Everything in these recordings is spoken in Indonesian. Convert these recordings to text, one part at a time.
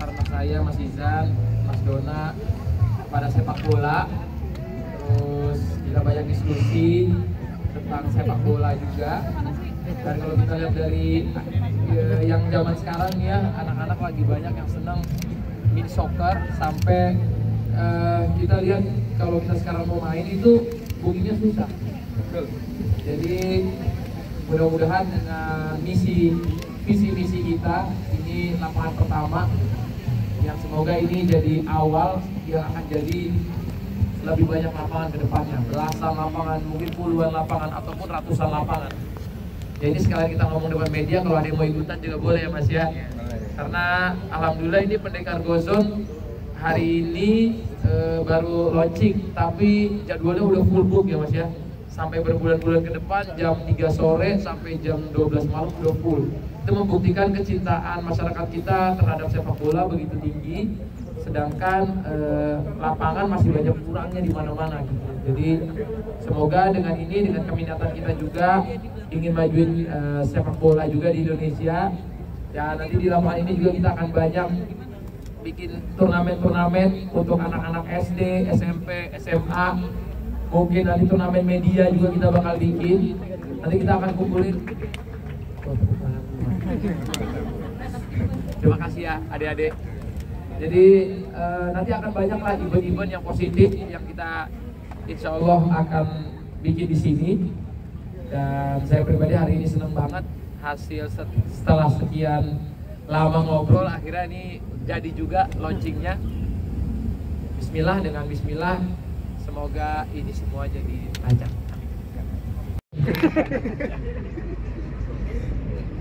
karena saya, Mas Izan, Mas Dona pada sepak bola. Terus kita banyak diskusi tentang sepak bola juga. Dan kalau kita lihat dari yang zaman sekarang ya, anak-anak lagi banyak yang senang mini soccer sampai kita lihat kalau kita sekarang mau main itu bookingnya susah. Jadi mudah-mudahan dengan visi misi kita ini lapangan pertama yang semoga ini jadi awal yang akan jadi lebih banyak lapangan ke depannya, belasan lapangan, mungkin puluhan lapangan ataupun ratusan lapangan. Jadi sekalian kita ngomong depan media, kalau ada yang mau ikutan juga boleh ya Mas ya. Karena alhamdulillah ini Pendekar Gozon hari ini baru launching, tapi jadwalnya udah full book ya Mas ya. Sampai berbulan-bulan ke depan, jam 3 sore sampai jam 12 malam udah full. Itu membuktikan kecintaan masyarakat kita terhadap sepak bola begitu tinggi, sedangkan lapangan masih banyak kurangnya di mana-mana gitu. Jadi semoga dengan ini, dengan keminatan kita juga ingin majuin sepak bola juga di Indonesia. Ya nanti di lapangan ini juga kita akan banyak bikin turnamen-turnamen untuk anak-anak SD, SMP, SMA. Mungkin nanti turnamen media juga kita bakal bikin. Nanti kita akan kumpulin. Terima kasih ya adik-adik. Jadi nanti akan banyak lah event-event yang positif yang kita insya Allah akan bikin di sini. Dan saya pribadi hari ini senang banget hasil setelah sekian lama ngobrol akhirnya ini jadi juga launchingnya. Bismillah, dengan Bismillah semoga ini semua jadi lancar.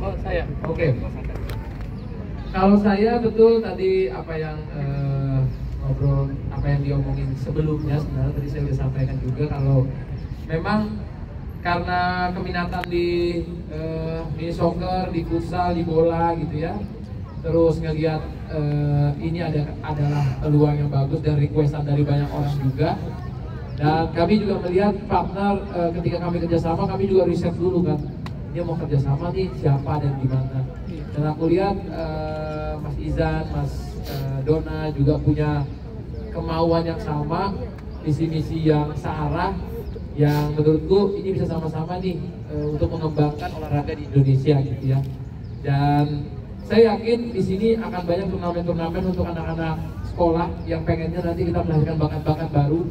Oh saya, oke. Kalau saya betul tadi apa yang ngobrol, apa yang diomongin sebelumnya sebenarnya tadi saya sudah sampaikan juga kalau memang karena keminatan di soccer, di futsal, di bola gitu ya. Terus ngelihat ini adalah peluang yang bagus dan requestan dari banyak orang juga. Dan kami juga melihat partner ketika kami kerjasama, kami juga riset dulu kan. Dia mau kerjasama nih siapa dan gimana. Dan aku lihat Mas Izan, Mas Dona juga punya kemauan yang sama, visi-misi yang searah, yang menurutku ini bisa sama-sama nih untuk mengembangkan olahraga di Indonesia gitu ya. Dan saya yakin di sini akan banyak turnamen-turnamen untuk anak-anak sekolah yang pengennya nanti kita melahirkan bakat-bakat baru.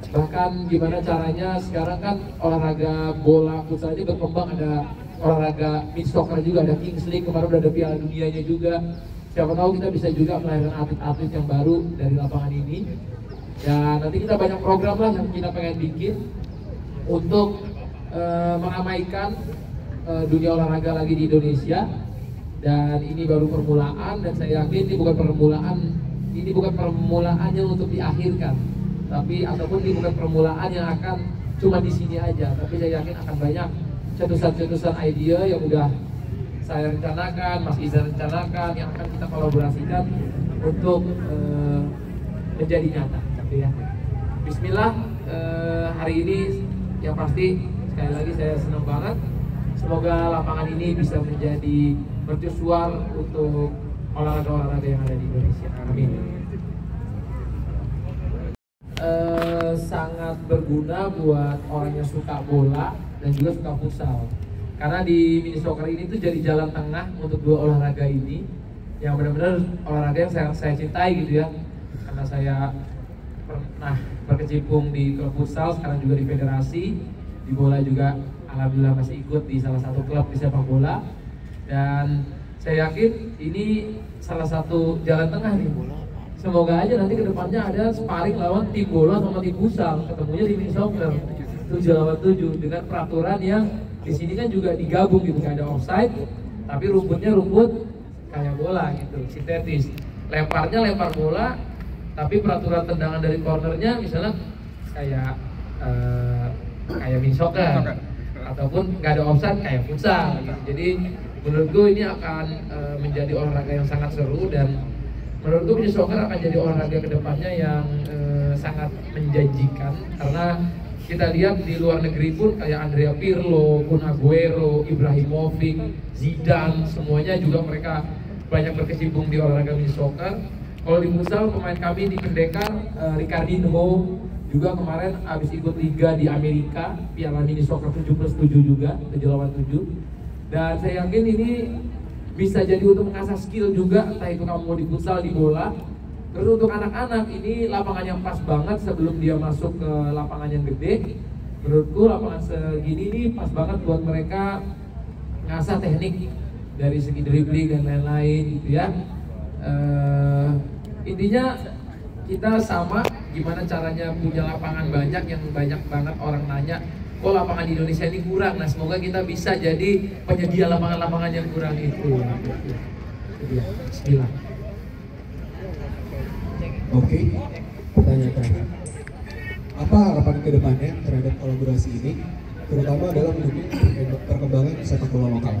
Bahkan gimana caranya sekarang kan olahraga bola futsal ini berkembang, ada olahraga mini soccer juga, ada Kings League, kemarin udah ada Piala Dunianya juga. Siapa tahu kita bisa juga melahirkan atlet-atlet yang baru dari lapangan ini. Dan nanti kita banyak program lah yang kita pengen bikin untuk meramaikan dunia olahraga lagi di Indonesia. Dan ini baru permulaan, dan saya yakin ini bukan permulaannya untuk diakhirkan, tapi ataupun ini bukan permulaan yang akan cuma di sini aja. Tapi saya yakin akan banyak cetusan-cetusan ide yang udah saya rencanakan, Mas Izan rencanakan, yang akan kita kolaborasikan untuk menjadi nyata gitu ya. Bismillah, hari ini yang pasti sekali lagi saya senang banget. Semoga lapangan ini bisa menjadi mercusuar untuk olahraga-olahraga yang ada di Indonesia. Amin. Sangat berguna buat orang yang suka bola dan juga suka futsal. Karena di mini soccer ini tuh jadi jalan tengah untuk dua olahraga ini yang benar-benar olahraga yang saya cintai gitu ya. Karena saya pernah berkecimpung di klub futsal, sekarang juga di federasi. Di bola juga alhamdulillah masih ikut di salah satu klub di sepak bola. Dan saya yakin ini salah satu jalan tengah nih. Semoga aja nanti kedepannya ada sparring lawan tim bola sama tim futsal, ketemunya di mini soccer 7 lawan 7 dengan peraturan yang di sini kan juga digabung gitu, kayak ada offside, tapi rumputnya rumput kayak bola gitu, sintetis. Lemparnya lempar bola, tapi peraturan tendangan dari cornernya misalnya kayak mini soccer, ataupun nggak ada offside kayak futsal gitu. Jadi menurutku ini akan menjadi olahraga yang sangat seru, dan menurutku mini soccer akan jadi olahraga kedepannya yang sangat menjanjikan. Karena kita lihat di luar negeri pun kayak Andrea Pirlo, Kun Aguero, Ibrahimovic, Zidane, semuanya juga mereka banyak berkecimpung di olahraga mini soccer. Kalau di futsal pemain kami di Pendekar, Ricardinho juga kemarin habis ikut liga di Amerika, Piala Mini Soccer 7+7 juga, 7 lawan 7. Dan saya yakin ini bisa jadi untuk mengasah skill juga, entah itu kamu mau di futsal, di bola. Terus untuk anak-anak ini lapangan yang pas banget sebelum dia masuk ke lapangan yang gede. Menurutku lapangan segini ini pas banget buat mereka ngasah teknik dari segi dribbling dan lain-lain gitu ya. Intinya kita sama gimana caranya punya lapangan banyak, yang banyak banget orang nanya kok lapangan di Indonesia ini kurang. Nah semoga kita bisa jadi penyedia lapangan-lapangan yang kurang itu. Bismillah. Oke, pertanyaan apa harapan kedepannya terhadap kolaborasi ini, terutama dalam mendukung perkembangan sepak bola lokal?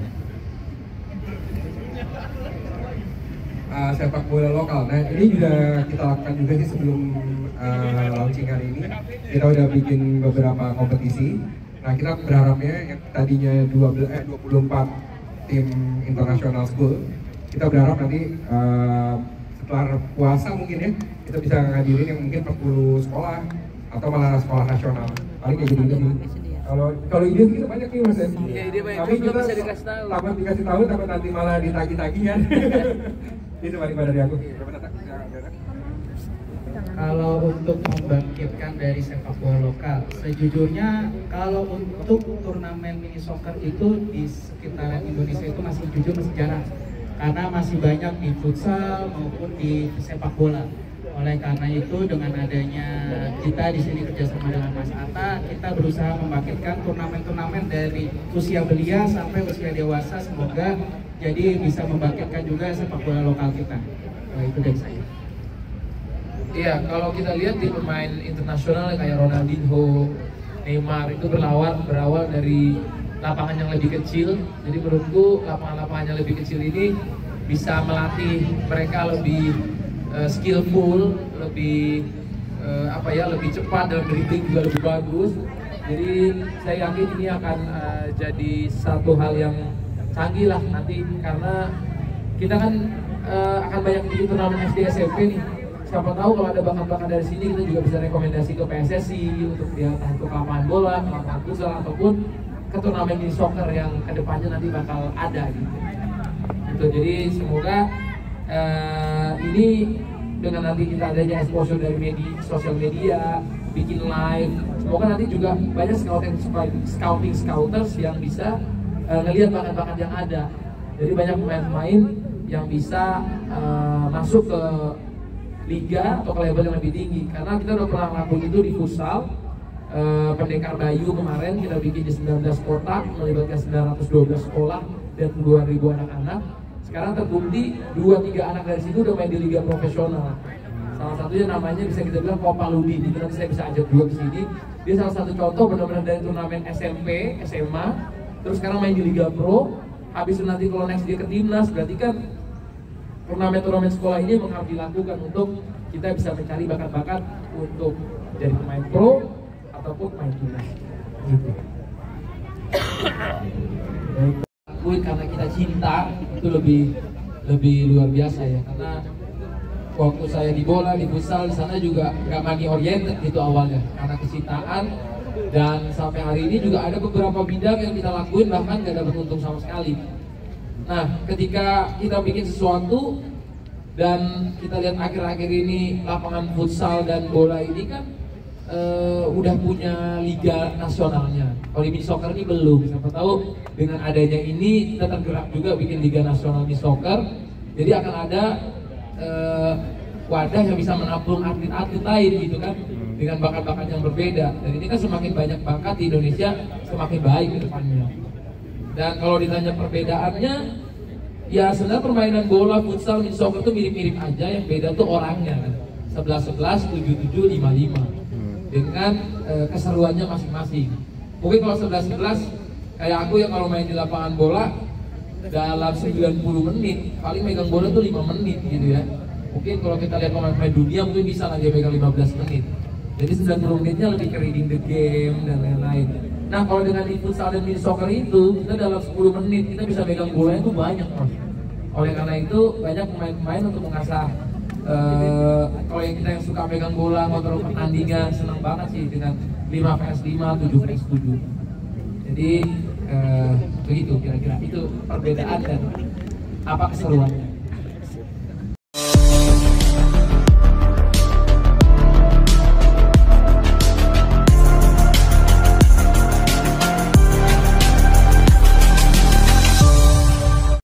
Sepak bola lokal. Nah ini juga kita lakukan juga sih sebelum launching hari ini. Kita udah bikin beberapa kompetisi. Nah kita berharapnya yang tadinya 24 tim international school, kita berharap nanti setelah puasa mungkin ya kita bisa ngadirin yang mungkin 40 sekolah atau malah sekolah nasional. Paling kayak gitu sih. Kalau ide kita banyak nih mas ya. Iya, ide banyak. Tapi kita bisa dikasih tahu. takut dikasih tahu, takut nanti malah ditagi-tagihan. Itu paling pada dari aku. Kalau untuk membangkitkan dari sepak bola lokal, sejujurnya kalau untuk turnamen mini soccer itu di sekitaran Indonesia itu masih jarang, karena masih banyak di futsal maupun di sepak bola. Oleh karena itu dengan adanya kita di sini kerjasama dengan Mas Atta, kita berusaha membangkitkan turnamen-turnamen dari usia belia sampai usia dewasa, semoga jadi bisa membangkitkan juga sepak bola lokal kita. Itu dari saya. Iya, kalau kita lihat di pemain internasional kayak Ronaldinho, Neymar itu berawal dari lapangan yang lebih kecil. Jadi menurutku lapangan-lapangan yang lebih kecil ini bisa melatih mereka lebih skillful, lebih lebih cepat dalam dribbling juga lebih bagus. Jadi saya yakin ini akan jadi satu hal yang canggih lah nanti, karena kita kan akan banyak bikin turnamen SD SMP nih. Siapa tahu kalau ada bakat-bakat dari sini kita juga bisa rekomendasi ke PSSI untuk dia untuk lapangan bola, lapangan futsal ataupun ke turnamen mini soccer yang kedepannya nanti bakal ada gitu. Jadi semoga ini dengan nanti kita adanya exposure dari sosial media, bikin live, semoga nanti juga banyak scouters yang bisa ngelihat bakat-bakat yang ada. Jadi banyak pemain-pemain yang bisa masuk ke liga atau ke level yang lebih tinggi, karena kita udah pernah ngelakuin itu di futsal. Pendekar Bayu kemarin kita bikin di 19 kota melibatkan 912 sekolah dan puluhan ribu anak-anak. Sekarang terbukti 2-3 anak dari situ udah main di liga profesional. Salah satunya namanya bisa kita bilang Kopaludi. Jadi nanti saya bisa ajak juga ke sini. Dia salah satu contoh benar-benar dari turnamen SMP, SMA, terus sekarang main di Liga Pro. Habis itu nanti kalau next dia ke timnas, berarti kan turnamen-turnamen sekolah ini harus dilakukan untuk kita bisa mencari bakat-bakat untuk jadi pemain pro ataupun pemain timnas. Gitu. Karena kita cinta itu lebih luar biasa ya, karena waktu saya di bola, di futsal, di sana juga nggak money oriented gitu awalnya, karena kecintaan. Dan sampai hari ini juga ada beberapa bidang yang kita lakuin bahkan nggak dapat untung sama sekali. Nah, ketika kita bikin sesuatu dan kita lihat akhir-akhir ini lapangan futsal dan bola ini kan udah punya liga nasionalnya. Kalau di mini soccer ini belum. Siapa tahu dengan adanya ini kita tergerak juga bikin liga nasional mini soccer. Jadi akan ada wadah yang bisa menampung atlet-atlet lain gitu kan, dengan bakat-bakat yang berbeda. Dan ini kan semakin banyak bakat di Indonesia, semakin baik ke depannya. Dan kalau ditanya perbedaannya, ya sebenarnya permainan bola, futsal, mini soccer itu mirip-mirip aja. Yang beda tuh orangnya kan. 11-11, 7-7, 5-5 dengan keseruannya masing-masing. Mungkin kalau 11-11 kayak aku yang kalau main di lapangan bola dalam 90 menit paling megang bola tuh 5 menit gitu ya. Mungkin kalau kita lihat pemain dunia mungkin bisa lah dia megang 15 menit. Jadi 90 menitnya lebih ke reading the game dan lain-lain. Nah kalau dengan di futsal dan mini soccer itu kita dalam 10 menit kita bisa megang bola itu banyak mas. Oleh karena itu banyak pemain-pemain untuk mengasah kalau yang kita yang suka pegang bola, motor pertandingan, senang banget sih dengan 5 vs 5, 7 vs 7. Jadi begitu kira-kira itu perbedaan dan apa keseruannya.